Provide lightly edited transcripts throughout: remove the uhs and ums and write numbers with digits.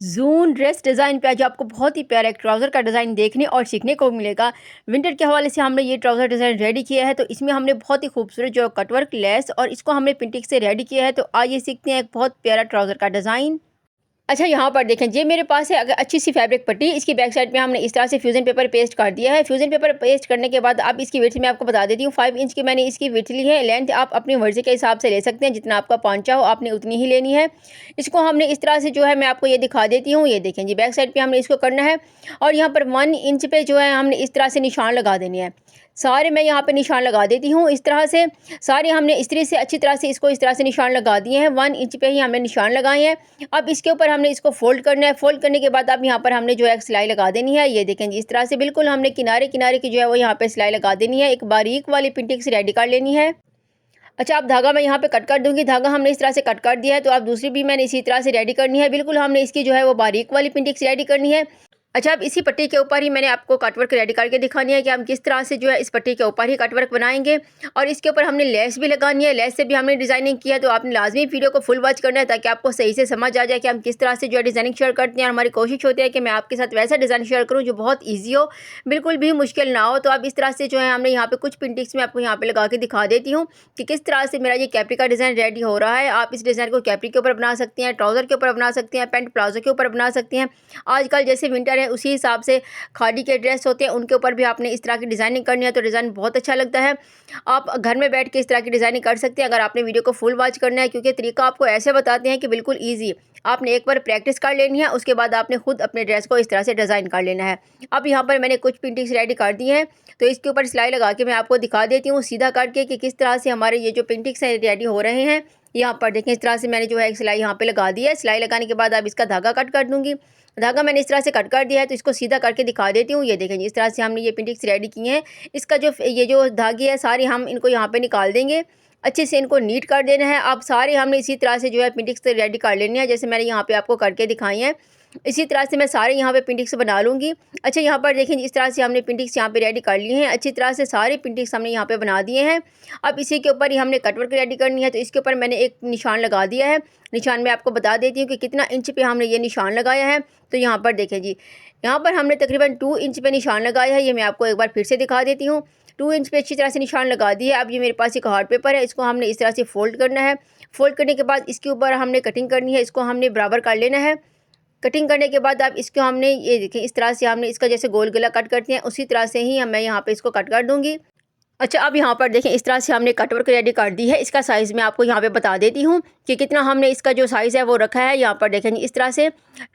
Zone dress design पे आज आपको बहुत ही प्यारा एक ट्राउज़र का डिज़ाइन देखने और सीखने को मिलेगा। विंटर के हवाले से हमने ये ट्राउज़र डिज़ाइन रेडी किया है, तो इसमें हमने बहुत ही खूबसूरत जो कटवर्क लेस और इसको हमने प्रिंटिंग से रेडी किया है। तो आइए सीखते हैं एक बहुत प्यारा ट्राउज़र का डिज़ाइन। अच्छा, यहाँ पर देखें, ये मेरे पास है अगर अच्छी सी फैब्रिक पट्टी। इसकी बैक साइड पे हमने इस तरह से फ्यूज़न पेपर पेस्ट कर दिया है। फ्यूज़न पेपर पेस्ट करने के बाद अब इसकी विड्थ मैं आपको बता देती हूँ। 5 इंच की मैंने इसकी विड्थ ली है। लेंथ आप अपनी मर्ज़ी के हिसाब से ले सकते हैं, जितना आपका पहुँचा हो आपने उतनी ही लेनी है। इसको हमने इस तरह से जो है मैं आपको ये दिखा देती हूँ। ये देखें जी, बैक साइड पे हमने इसको करना है और यहाँ पर 1 इंच पे जो है हमने इस तरह से निशान लगा देने हैं। सारे मैं यहाँ पे निशान लगा देती हूँ इस तरह से। सारे हमने इस तरह से अच्छी तरह से इसको इस तरह से निशान लगा दिए हैं। 1 इंच पे ही हमने निशान लगाए हैं। अब इसके ऊपर हमने इसको फ़ोल्ड करना है। फ़ोल्ड करने के बाद अब यहाँ पर हमने जो है एक सिलाई लगा देनी है। ये देखें जी, इस तरह से बिल्कुल हमने किनारे-किनारे की जो है वो यहाँ पे सिलाई लगा देनी है। एक बारीक वाली प्रिंटिंग से रेडी कर लेनी है। अच्छा, अब धागा मैं यहाँ पे कट कर दूँगी। धागा हमने इस तरह से कट कर दिया है, तो अब दूसरी भी मैंने इसी तरह से रेडी करनी है। बिल्कुल हमने इसकी जो है वो बारीक वाली प्रिंटिंग से रेडी करनी है। अच्छा, अब इसी पट्टी के ऊपर ही मैंने आपको कटवर्क रेडी करके दिखानी है कि हम किस तरह से जो है इस पट्टी के ऊपर ही कटवर्क बनाएंगे। और इसके ऊपर हमने लेस भी लगानी है। लेस से भी हमने डिज़ाइनिंग की है, तो आपने लाजमी वीडियो को फुल वॉच करना है ताकि आपको सही से समझ आ जाए कि हम किस तरह से जो है डिज़ाइनिंग शेयर करते हैं। और हमारी कोशिश होती है कि मैं आपके साथ वैसा डिज़ाइन शेयर करूँ जो बहुत ईजी हो, बिल्कुल भी मुश्किल ना हो। तो अब इस तरह से जो है हमने यहाँ पे कुछ प्रिंटिंग्स में आपको यहाँ पे लगा के दिखा देती हूँ कि किस तरह से मेरा ये कैपरी का डिज़ाइन रेडी हो रहा है। आप इस डिज़ाइन को कैपरी के ऊपर बना सकते हैं, ट्राउज़र के ऊपर बना सकते हैं, पैंट प्लाजो के ऊपर बना सकते हैं। आजकल जैसे विंटर है उसी हिसाब से खादी के ड्रेस होते हैं, उनके ऊपर भी आपने इस तरह की डिज़ाइनिंग करनी है तो डिज़ाइन बहुत अच्छा लगता है। आप घर में बैठ के इस तरह की डिज़ाइनिंग कर सकते हैं अगर आपने वीडियो को फुल वॉच करना है, क्योंकि तरीका आपको ऐसे बताते हैं कि बिल्कुल ईजी। आपने एक बार प्रैक्टिस कर लेनी है, उसके बाद आपने खुद अपने ड्रेस को इस तरह से डिज़ाइन कर लेना है। अब यहाँ पर मैंने कुछ प्रिंटिंग्स रेडी कर दी हैं, तो इसके ऊपर सिलाई लगा के मैं आपको दिखा देती हूँ सीधा करके कि किस तरह से हमारे ये जो प्रिंटिंग्स हैं रेडी हो रहे हैं। यहाँ पर देखें, इस तरह से मैंने जो है एक सिलाई यहाँ पे लगा दी है। सिलाई लगाने के बाद अब इसका धागा कट कर दूँगी। धागा मैंने इस तरह से कट कर दिया है, तो इसको सीधा करके दिखा देती हूँ। ये देखें जी, इस तरह से हमने ये प्रिंटिंग्स रेडी की हैं। इसका जो ये जो धागे हैं सारे हम इनको यहाँ पे निकाल देंगे। अच्छे से इनको नीट कर देना है। अब सारे हमने इसी तरह से जो है प्रिंटिंग्स रेडी कर लेनी है, जैसे मैंने यहाँ पे आपको करके दिखाई हैं। इसी तरह से मैं सारे यहाँ पे प्रिंटिंग्स बना लूँगी। अच्छा, यहाँ पर देखें इस तरह से हमने प्रिंटिंग्स यहाँ पे रेडी कर ली हैं। अच्छी तरह से सारे प्रिंटिंग्स हमने यहाँ पे बना दिए हैं। अब इसी के ऊपर ही हमने कटवर्क रेडी करनी है, तो इसके ऊपर मैंने एक निशान लगा दिया है। निशान मैं आपको बता देती हूँ कि कितना इंच पे हमने ये निशान लगाया है। तो यहाँ पर देखें जी, यहाँ पर हमने तकरीबन 2 इंच पे निशान लगाया है। ये मैं आपको एक बार फिर से दिखा देती हूँ। 2 इंच पे अच्छी तरह से निशान लगा दिया है। अब ये मेरे पास एक हार्ड पेपर है, इसको हमने इस तरह से फ़ोल्ड करना है। फ़ोल्ड करने के बाद इसके ऊपर हमने कटिंग करनी है, इसको हमने बराबर कर लेना है। कटिंग करने के बाद अब इसको हमने ये देखें इस तरह से हमने इसका जैसे गोल गला कट करते हैं उसी तरह से ही मैं यहाँ पे इसको कट कर दूँगी। अच्छा, अब यहाँ पर देखें इस तरह से हमने कटवर्क रेडी कर दी है। इसका साइज़ मैं आपको यहाँ पे बता देती हूँ कि कितना हमने इसका जो साइज़ है वो रखा है। यहाँ पर देखें इस तरह से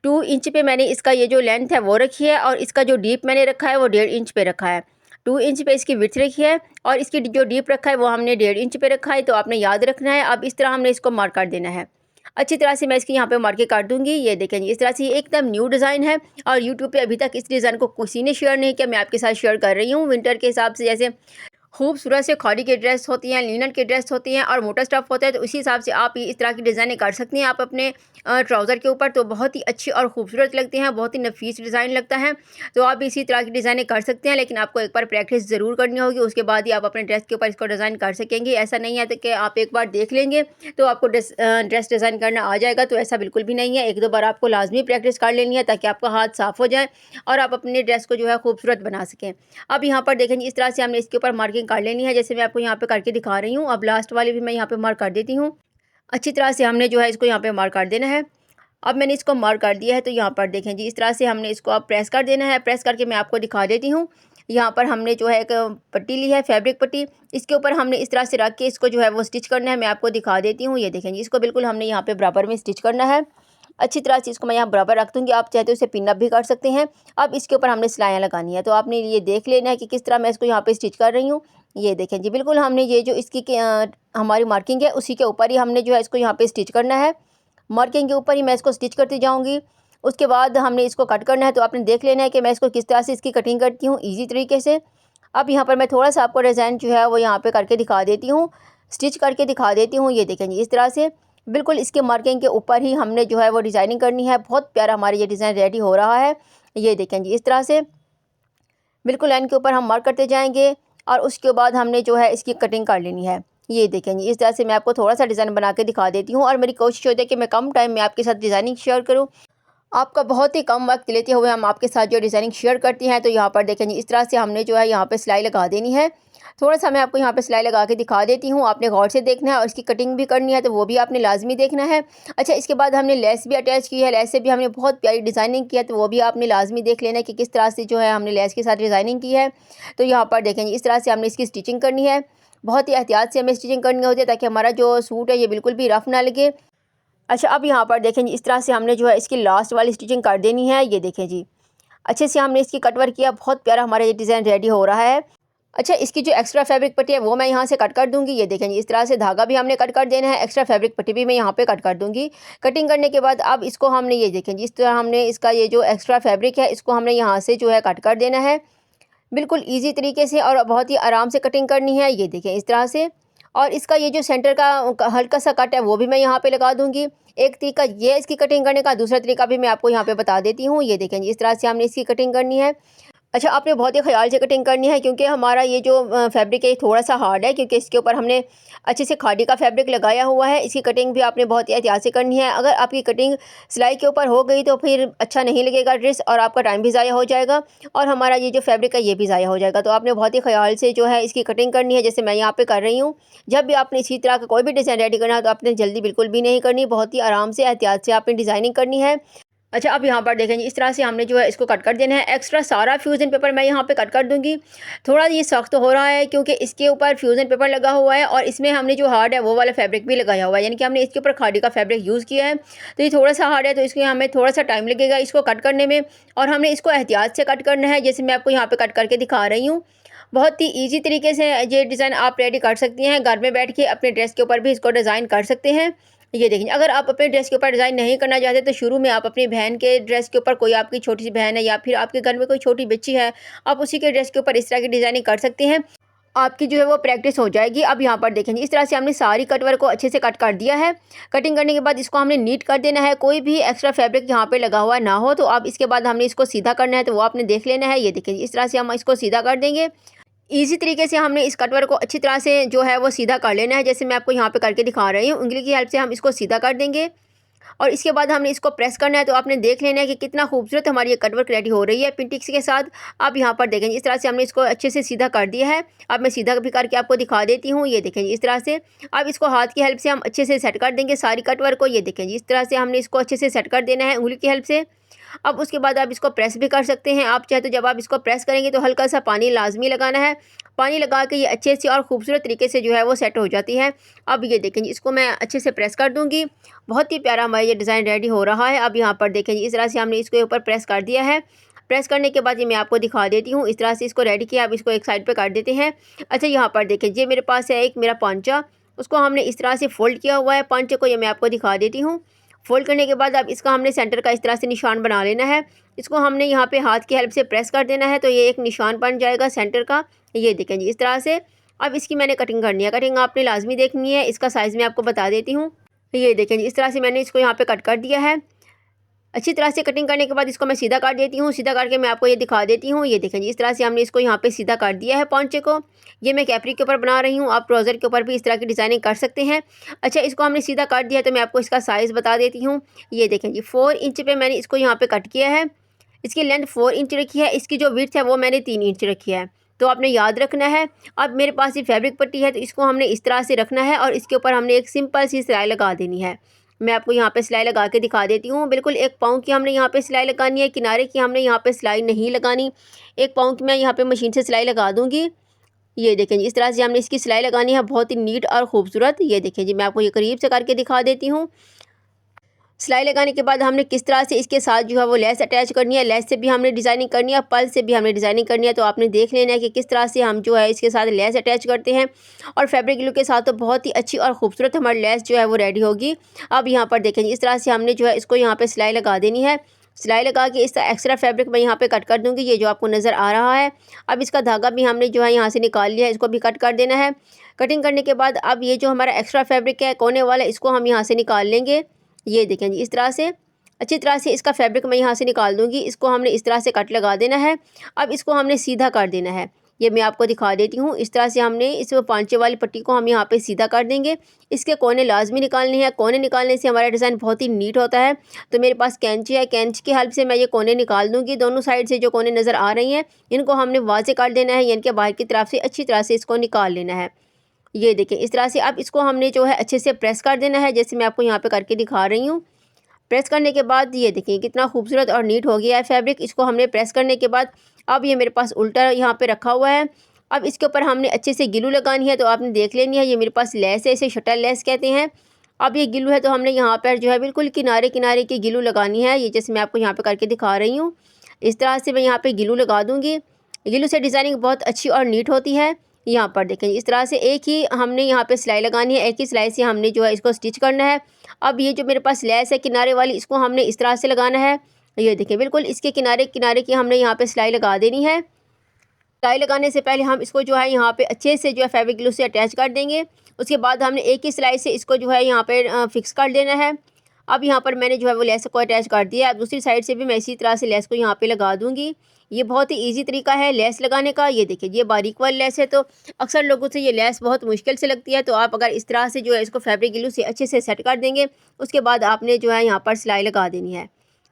2 इंच पे मैंने इसका ये जो लेंथ है वो रखी है और इसका जो डीप मैंने रखा है वो 1.5 इंच पे रखा है। 2 इंच पे इसकी विड्थ रखी है और इसकी जो डीप रखा है वो हमने 1.5 इंच पे रखा है, तो आपने याद रखना है। अब इस तरह हमने इसको मार्क कर देना है। अच्छी तरह से मैं इसकी यहाँ पे मार्किंग कर दूँगी। ये देखें इस तरह से ये एकदम न्यू डिज़ाइन है और यूट्यूब पे अभी तक इस डिज़ाइन को किसी ने शेयर नहीं किया। मैं आपके साथ शेयर कर रही हूँ। विंटर के हिसाब से जैसे खूबसूरत से खादी की ड्रेस होती हैं, लिनन की ड्रेस होती हैं और मोटा स्टफ़ होता है, तो उसी हिसाब से आप ये इस तरह की डिज़ाइनें कर सकती हैं आप अपने ट्राउज़र के ऊपर, तो बहुत ही अच्छी और खूबसूरत लगते हैं, बहुत ही नफीस डिज़ाइन लगता है। तो आप इसी तरह की डिज़ाइनें कर सकते हैं, लेकिन आपको एक बार प्रैक्टिस ज़रूर करनी होगी, उसके बाद ही आप अपने ड्रेस के ऊपर इसको डिज़ाइन कर सकेंगे। ऐसा नहीं है तो कि आप एक बार देख लेंगे तो आपको ड्रेस डिज़ाइन करना आ जाएगा, तो ऐसा बिल्कुल भी नहीं है। 1-2 बार आपको लाजमी प्रैक्टिस कर लेनी है ताकि आपका हाथ साफ़ हो जाए और आप अपने ड्रेस को जो है खूबसूरत बना सकें। अब यहाँ पर देखें इस तरह से हमने इसके ऊपर मार्किंग कर लेनी है, जैसे मैं आपको यहाँ पे करके दिखा रही हूँ। अब लास्ट वाली भी मैं यहाँ पे मार्क कर देती हूँ। अच्छी तरह से हमने जो है इसको यहाँ पे मार्क कर देना है। अब मैंने इसको मार्क कर दिया है, तो यहाँ पर देखें जी इस तरह से हमने इसको अब प्रेस कर देना है। प्रेस करके मैं आपको दिखा देती हूँ। यहाँ पर हमने जो है एक पट्टी ली है, फैब्रिक पट्टी। इसके ऊपर हमने इस तरह से रख के इसको जो है वो स्टिच करना है। मैं आपको दिखा देती हूँ। ये देखें जी, इसको बिल्कुल हमने यहाँ पे बराबर में स्टिच करना है। अच्छी तरह से इसको मैं यहाँ बराबर रख दूँगी। आप चाहे तो इसे पिन अप भी कर सकते हैं। अब इसके ऊपर हमने सिलाइयाँ लगानी है, तो आपने ये देख लेना है कि किस तरह मैं इसको यहाँ पे स्टिच कर रही हूँ। ये देखें जी, बिल्कुल हमने ये जो इसकी हमारी मार्किंग है उसी के ऊपर ही हमने जो है इसको यहाँ पे स्टिच करना है। मार्किंग के ऊपर ही मैं इसको स्टिच करती जाऊँगी। उसके बाद हमने इसको कट करना है, तो आपने देख लेना है कि मैं इसको किस तरह से इसकी कटिंग करती हूँ ईज़ी तरीके से। अब यहाँ पर मैं थोड़ा-सा आपको डिज़ाइन जो है वो यहाँ पे करके दिखा देती हूँ, स्टिच करके दिखा देती हूँ। ये देखें जी, इस तरह से बिल्कुल इसके मार्किंग के ऊपर ही हमने जो है वो डिज़ाइनिंग करनी है। बहुत प्यारा हमारा ये डिज़ाइन रेडी हो रहा है। ये देखें जी, इस तरह से बिल्कुल लाइन के ऊपर हम मार्क करते जाएंगे और उसके बाद हमने जो है इसकी कटिंग कर लेनी है। ये देखें जी, इस तरह से मैं आपको थोड़ा सा डिज़ाइन बना के दिखा देती हूँ और मेरी कोशिश होती है कि मैं कम टाइम में आपके साथ डिज़ाइनिंग शेयर करूँ आपका बहुत ही कम वक्त लेते हुए हम आपके साथ जो डिज़ाइनिंग शेयर करती हैं। तो यहाँ पर देखें जी, इस तरह से हमने जो है यहाँ पे सिलाई लगा देनी है। थोड़ा-सा मैं आपको यहाँ पे सिलाई लगा के दिखा देती हूँ, आपने गौर से देखना है और इसकी कटिंग भी करनी है, तो वो भी आपने लाज़मी देखना है। अच्छा, इसके बाद हमने लेस भी अटैच की है, लेस से भी हमने बहुत प्यारी डिज़ाइनिंग की है, तो वो भी आपने लाज़मी देख लेना है कि किस तरह से जो है हमने लेस के साथ डिज़ाइनिंग की है। तो यहाँ पर देखें जी, इस तरह से हमने इसकी स्टिचिंग करनी है। बहुत ही एहतियात से हमें स्टिचिंग करनी होती है, ताकि हमारा जो सूट है ये बिल्कुल भी रफ़ ना लगे। अच्छा, अब यहाँ पर देखें जी, इस तरह से हमने जो है इसकी लास्ट वाली स्टिचिंग कर देनी है। ये देखें जी, अच्छे से हमने इसकी कटवर्क किया, बहुत प्यारा हमारा ये डिज़ाइन रेडी हो रहा है। अच्छा, इसकी जो एक्स्ट्रा फैब्रिक पट्टी है वो मैं यहाँ से कट कर दूँगी। ये देखें जी, इस तरह से धागा भी हमने कट कर देना है, एक्स्ट्रा फैब्रिक पट्टी भी मैं यहाँ पे कट कर दूँगी। कटिंग करने के बाद अब इसको हमने, ये देखें जी, इस तरह हमने इसका ये जो एक्स्ट्रा फैब्रिक है इसको हमने यहाँ से जो है कट कर देना है। बिल्कुल ईज़ी तरीके से और बहुत ही आराम से कटिंग करनी है। ये देखें इस तरह से, और इसका ये जो सेंटर का हल्का सा कट है वो भी मैं यहाँ पे लगा दूँगी। एक तरीका ये है इसकी कटिंग करने का, दूसरा तरीका भी मैं आपको यहाँ पे बता देती हूँ। ये देखें जी, इस तरह से हमने इसकी कटिंग करनी है। अच्छा, आपने बहुत ही ख़्याल से कटिंग करनी है, क्योंकि हमारा ये जो फैब्रिक है ये थोड़ा-सा हार्ड है, क्योंकि इसके ऊपर हमने अच्छे से खादी का फैब्रिक लगाया हुआ है। इसकी कटिंग भी आपने बहुत ही एहतियात से करनी है। अगर आपकी कटिंग सिलाई के ऊपर हो गई तो फिर अच्छा नहीं लगेगा ड्रेस, और आपका टाइम भी ज़ाया हो जाएगा और हमारा ये जो फैब्रिक है ये भी ज़ाया हो जाएगा। तो आपने बहुत ही ख़्याल से जो है इसकी कटिंग करनी है, जैसे मैं यहाँ पे कर रही हूँ। जब भी आपने इसी तरह का कोई भी डिज़ाइन रेडी करना है तो आपने जल्दी बिल्कुल भी नहीं करनी, बहुत ही आराम से एहतियात से आपने डिज़ाइनिंग करनी है। अच्छा, अब यहाँ पर देखें जी, इस तरह से हमने जो है इसको कट कर देना है। एक्स्ट्रा सारा फ्यूज़न पेपर मैं यहाँ पे कट कर दूँगी। थोड़ा ये सख्त हो रहा है, क्योंकि इसके ऊपर फ्यूज़न पेपर लगा हुआ है और इसमें हमने जो हार्ड है वो वाला फैब्रिक भी लगाया हुआ है, यानी कि हमने इसके ऊपर खादी का फैब्रिक यूज़ किया है। तो ये थोड़ा-सा हार्ड है, तो इसलिए हमें थोड़ा-सा टाइम लगेगा इसको कट करने में, और हमने इसको एहतियात से कट करना है, जैसे मैं आपको यहाँ पे कट करके दिखा रही हूँ। बहुत ही ईज़ी तरीके से ये डिज़ाइन आप रेडी कर सकती हैं। घर में बैठ के अपने ड्रेस के ऊपर भी इसको डिज़ाइन कर सकते हैं। ये देखिए, अगर आप अपने ड्रेस के ऊपर डिज़ाइन नहीं करना चाहते तो शुरू में आप अपनी बहन के ड्रेस के ऊपर, कोई आपकी छोटी सी बहन है या फिर आपके घर में कोई छोटी बच्ची है, आप उसी के ड्रेस के ऊपर इस तरह की डिज़ाइनिंग कर सकते हैं। आपकी जो है वो प्रैक्टिस हो जाएगी। अब यहाँ पर देखेंगे, इस तरह से हमने सारी कटवर्क को अच्छे से कट कर दिया है। कटिंग करने के बाद इसको हमने नीट कर देना है, कोई भी एक्स्ट्रा फैब्रिक यहाँ पे लगा हुआ ना हो। तो अब इसके बाद हमने इसको सीधा करना है, तो वो आपने देख लेना है। ये देखिए, इस तरह से हम इसको सीधा कर देंगे। ईज़ी तरीके से हमने इस कटवर्क को अच्छी तरह से जो है वो सीधा कर लेना है, जैसे मैं आपको यहाँ पे करके दिखा रही हूँ। उंगली की हेल्प से हम इसको सीधा कर देंगे और इसके बाद हमने इसको प्रेस करना है। तो आपने देख लेना है कि कितना खूबसूरत हमारी ये कटवर्क रेडी हो रही है पिंटिक्स के साथ। अब यहाँ पर देखेंगे, इस तरह से हमने इसको अच्छे से सीधा कर दिया है। अब मैं सीधा भी करके आपको दिखा देती हूँ। ये देखेंगे इस तरह से। अब इसको हाथ की हेल्प से हम अच्छे से सेट कर देंगे सारी कटवर्क को। ये देखेंगे इस तरह से हमने इसको अच्छे से सेट कर देना है उंगली की हेल्प से। अब उसके बाद आप इसको प्रेस भी कर सकते हैं। आप चाहे तो जब आप इसको प्रेस करेंगे तो हल्का सा पानी लाजमी लगाना है। पानी लगा के ये अच्छे से और खूबसूरत तरीके से जो है वो सेट हो जाती है। अब ये देखेंगे, इसको मैं अच्छे से प्रेस कर दूँगी। बहुत ही प्यारा हमारा ये डिज़ाइन रेडी हो रहा है। अब यहाँ पर देखेंगे, इस तरह से हमने इसके ऊपर प्रेस कर दिया है। प्रेस करने के बाद ये मैं आपको दिखा देती हूँ। इस तरह से इसको रेडी किया। अब इसको एक साइड पे कर देते हैं। अच्छा, यहाँ पर देखें, ये मेरे पास है एक मेरा पांचा, उसको हमने इस तरह से फ़ोल्ड किया हुआ है पांचे को। ये मैं आपको दिखा देती हूँ। फ़ोल्ड करने के बाद अब इसका हमने सेंटर का इस तरह से निशान बना लेना है। इसको हमने यहाँ पे हाथ की हेल्प से प्रेस कर देना है, तो ये एक निशान बन जाएगा सेंटर का। ये देखें जी, इस तरह से। अब इसकी मैंने कटिंग करनी है। कटिंग आपने लाजमी देखनी है। इसका साइज़ मैं आपको बता देती हूँ। ये देखें जी, इस तरह से मैंने इसको यहाँ पे कट कर दिया है। अच्छी तरह से कटिंग करने के बाद इसको मैं सीधा काट देती हूँ। सीधा करके मैं आपको ये दिखा देती हूँ। ये देखें जी, इस तरह से हमने इसको यहाँ पे सीधा काट दिया है पौंचे को। ये मैं कैपरी के ऊपर बना रही हूँ, आप ट्राउज़र के ऊपर भी इस तरह की डिज़ाइनिंग कर सकते हैं। अच्छा, इसको हमने सीधा काट दिया है, तो मैं आपको इसका साइज़ बता देती हूँ। ये देखें जी, 4 इंच पे मैंने इसको यहाँ पे कट किया है। इसकी लेंथ 4 इंच रखी है। इसकी जो विड्थ है वो मैंने 3 इंच रखी है, तो आपने याद रखना है। अब मेरे पास ये फैब्रिक पट्टी है, तो इसको हमने इस तरह से रखना है और इसके ऊपर हमने एक सिंपल सी सिलाई लगा देनी है। मैं आपको यहाँ पे सिलाई लगा के दिखा देती हूँ। बिल्कुल 1 पाँव की हमने यहाँ पे सिलाई लगानी है, किनारे की हमने यहाँ पे सिलाई नहीं लगानी। 1 पाँव की मैं यहाँ पे मशीन से सिलाई लगा दूँगी। ये देखें जी, इस तरह से हमने इसकी सिलाई लगानी है, बहुत ही नीट और ख़ूबसूरत। ये देखें जी, मैं आपको ये करीब से करके दिखा देती हूँ। सिलाई लगाने के बाद हमने किस तरह से इसके साथ जो है वो लेस अटैच करनी है। लेस से भी हमने डिज़ाइनिंग करनी है, पल से भी हमने डिज़ाइनिंग करनी है। तो आपने देख लेना है कि किस तरह से हम जो है इसके साथ लेस अटैच करते हैं, और फैब्रिक ग्लू के साथ तो बहुत ही अच्छी और ख़ूबसूरत हमारी लेस जो है वो रेडी होगी। अब यहाँ पर देखें, इस तरह से हमने जो है इसको यहाँ पर सिलाई लगा देनी है। सिलाई लगा के इस एक्स्ट्रा फैब्रिक मैं यहाँ पे कट कर दूँगी, ये जो आपको नज़र आ रहा है। अब इसका धागा भी हमने जो है यहाँ से निकाल लिया है, इसको भी कट कर देना है। कटिंग करने के बाद अब ये जो हमारा एक्स्ट्रा फैब्रिक है कोने वाला, इसको हम यहाँ से निकाल लेंगे। ये देखें जी, इस तरह से अच्छी तरह से इसका फैब्रिक मैं यहाँ से निकाल दूँगी। इसको हमने इस तरह से कट लगा देना है। अब इसको हमने सीधा कर देना है। ये मैं आपको दिखा देती हूँ। इस तरह से हमने इस पांचे वाली पट्टी को हम यहाँ पे सीधा कर देंगे। इसके कोने लाजमी निकालने हैं। कोने निकालने से हमारा डिज़ाइन बहुत ही नीट होता है। तो मेरे पास कैंची है, कैंची की हेल्प से मैं ये कोने निकाल दूँगी। दोनों साइड से जो कोने नज़र आ रही हैं इनको हमने वाज़े काट देना है, यानी कि बाहर की तरफ से अच्छी तरह से इसको निकाल लेना है। ये देखिए इस तरह से अब इसको हमने जो है अच्छे से प्रेस कर देना है, जैसे मैं आपको यहाँ पे करके दिखा रही हूँ। प्रेस करने के बाद ये देखिए कितना खूबसूरत और नीट हो गया है फैब्रिक। इसको हमने प्रेस करने के बाद अब ये मेरे पास उल्टा यहाँ पे रखा हुआ है। अब इसके ऊपर हमने अच्छे से ग्लू लगानी है, तो आपने देख लेनी है। ये मेरे पास लेस है, इसे शटल लेस कहते हैं। अब ये ग्लू है तो हमने यहाँ पर जो है बिल्कुल किनारे किनारे की ग्लू लगानी है, ये जैसे मैं आपको यहाँ पे करके दिखा रही हूँ। इस तरह से मैं यहाँ पे ग्लू लगा दूँगी। ग्लू से डिज़ाइनिंग बहुत अच्छी और नीट होती है। यहाँ पर देखें इस तरह से एक ही हमने यहाँ पे सिलाई लगानी है, एक ही सिलाई से हमने जो है इसको स्टिच करना है। अब ये जो मेरे पास लेस है किनारे वाली, इसको हमने इस तरह से लगाना है। ये देखिए बिल्कुल इसके किनारे किनारे की हमने यहाँ पे सिलाई लगा देनी है। सिलाई लगाने से पहले हम इसको जो है यहाँ पे अच्छे से जो है फैब्रिक ग्लू से अटैच कर देंगे। उसके बाद हमने एक ही सिलाई से इसको जो है यहाँ पे फिक्स कर देना है। अब यहाँ पर मैंने जो है वो लेस को अटैच कर दिया है। अब दूसरी साइड से भी मैं इसी तरह से लेस को यहाँ पे लगा दूँगी। ये बहुत ही ईजी तरीका है लेस लगाने का। ये देखिए ये बारीक वाली लेस है, तो अक्सर लोगों से ये लेस बहुत मुश्किल से लगती है। तो आप अगर इस तरह से जो है इसको फैब्रिक ग्लू से अच्छे से सेट कर देंगे, उसके बाद आपने जो है यहाँ पर सिलाई लगा देनी है,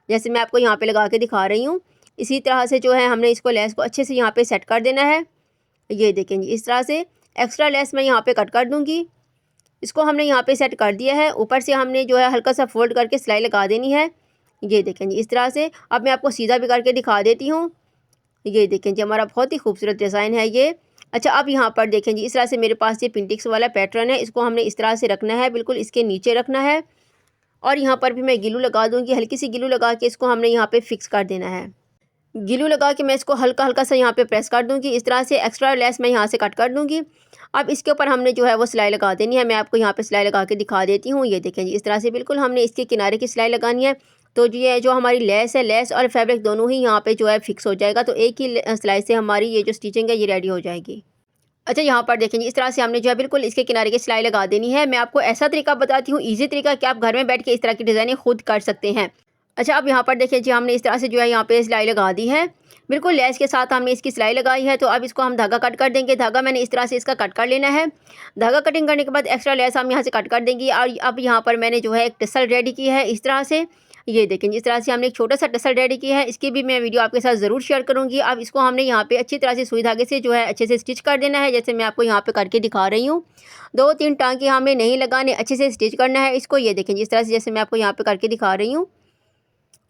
जैसे मैं आपको यहाँ पे लगा के दिखा रही हूँ। इसी तरह से जो है हमने इसको लेस को अच्छे से यहाँ पे सेट कर देना है। ये देखें जी इस तरह से एक्स्ट्रा लेस मैं यहाँ पे कट कर दूँगी। इसको हमने यहाँ पे सेट कर दिया है। ऊपर से हमने जो है हल्का सा फोल्ड करके सिलाई लगा देनी है। ये देखें जी इस तरह से। अब मैं आपको सीधा भी करके दिखा देती हूँ। ये देखें जी हमारा बहुत ही खूबसूरत डिज़ाइन है ये। अच्छा अब यहाँ पर देखें जी इस तरह से मेरे पास ये पिंटिक्स वाला पैटर्न है, इसको हमने इस तरह से रखना है, बिल्कुल इसके नीचे रखना है। और यहाँ पर भी मैं ग्लू लगा दूँगी, हल्की सी ग्लू लगा के इसको हमने यहाँ पे फिक्स कर देना है। ग्लू लगा के मैं इसको हल्का हल्का सा यहाँ पे प्रेस कर दूँगी। इस तरह से एक्स्ट्रा लेस मैं यहाँ से कट कर दूँगी। अब इसके ऊपर हमने जो है वो सिलाई लगा देनी है। मैं आपको यहाँ पे सिलाई लगा के दिखा देती हूँ। ये देखें जी इस तरह से बिल्कुल हमने इसके किनारे की सिलाई लगानी है। तो ये जो हमारी लेस है, लेस और फैब्रिक दोनों ही यहाँ पे जो है फिक्स हो जाएगा। तो एक ही सिलाई से हमारी ये जो स्टिचिंग है ये रेडी हो जाएगी। अच्छा यहाँ पर देखें जी इस तरह से हमने जो है बिल्कुल इसके किनारे की सिलाई लगा देनी है। मैं आपको ऐसा तरीका बताती हूँ, ईजी तरीका, कि आप घर में बैठ के इस तरह की डिज़ाइनिंग खुद कर सकते हैं। अच्छा अब यहाँ पर देखें जी हमने इस तरह से जो है यहाँ पे सिलाई लगा दी है, बिल्कुल लेस के साथ हमने इसकी सिलाई लगाई है। तो अब इसको हम धागा कट कर देंगे। धागा मैंने इस तरह से इसका कट कर लेना है। धागा कटिंग करने के बाद एक्स्ट्रा लेस हम यहाँ से कट कर देंगे। और अब यहाँ पर मैंने जो है एक टसल रेडी की है इस तरह से। ये देखें जिस तरह से हमने एक छोटा सा टसल रेडी किया है, इसकी भी मैं वीडियो आपके साथ ज़रूर शेयर करूँगी। अब इसको हमने यहाँ पे अच्छी तरह से सुई धागे से जो है अच्छे से स्टिच कर देना है, जैसे मैं आपको यहाँ पे करके दिखा रही हूँ। 2-3 टाँके हमें नहीं लगाने, अच्छे से स्टिच करना है इसको। ये देखें जिस तरह से, जैसे मैं आपको यहाँ पे करके दिखा रही हूँ।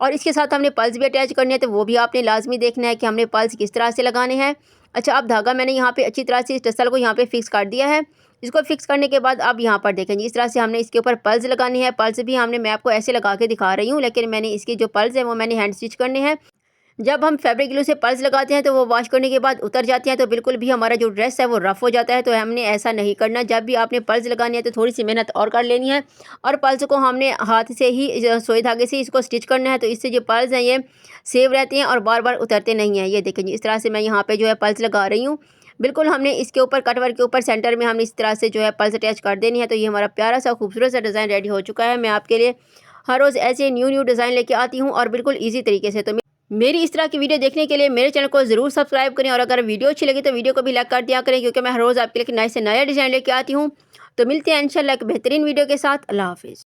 और इसके साथ हमने पल्स भी अटैच करने हैं, तो वो भी आपने लाजमी देखना है कि हमने पल्स किस तरह से लगाने हैं। अच्छा अब धागा मैंने यहाँ पे अच्छी तरह से इस टसल को यहाँ पे फिक्स कर दिया है। इसको फिक्स करने के बाद अब यहाँ पर देखें जी इस तरह से हमने इसके ऊपर पल्स लगानी है। पल्स भी हमने, मैं आपको ऐसे लगा के दिखा रही हूँ, लेकिन मैंने इसके जो पल्स हैं वो मैंने हैंड स्टिच करने हैं। जब हम फैब्रिक ग्लू से पल्स लगाते हैं तो वो वॉश करने के बाद उतर जाती हैं, तो बिल्कुल भी हमारा जो ड्रेस है वो रफ़ हो जाता है। तो हमने ऐसा नहीं करना। जब भी आपने पल्स लगानी है तो थोड़ी सी मेहनत और कर लेनी है, और पल्स को हमने हाथ से ही सुई धागे से इसको स्टिच करना है। तो इससे जो पल्स हैं ये सेव रहते हैं और बार बार उतरते नहीं हैं। ये देखें जी इस तरह से मैं यहाँ पे जो है पल्स लगा रही हूँ। बिल्कुल हमने इसके ऊपर कटवर्क के ऊपर सेंटर में हमने इस तरह से जो है पल्स अटैच कर देनी है। तो ये हमारा प्यारा सा खूबसूरत सा डिज़ाइन रेडी हो चुका है। मैं आपके लिए हर रोज़ ऐसे न्यू डिज़ाइन लेके आती हूँ, और बिल्कुल ईजी तरीके से। तो मेरी इस तरह की वीडियो देखने के लिए मेरे चैनल को ज़रूर सब्सक्राइब करें, और अगर वीडियो अच्छी लगी तो वीडियो को भी लाइक कर दिया करें, क्योंकि मैं हर रोज़ आपके लिए नए से नया डिज़ाइन लेके आती हूँ। तो मिलते हैं इंशाल्लाह एक बेहतरीन वीडियो के साथ। अल्लाह हाफ़िज़।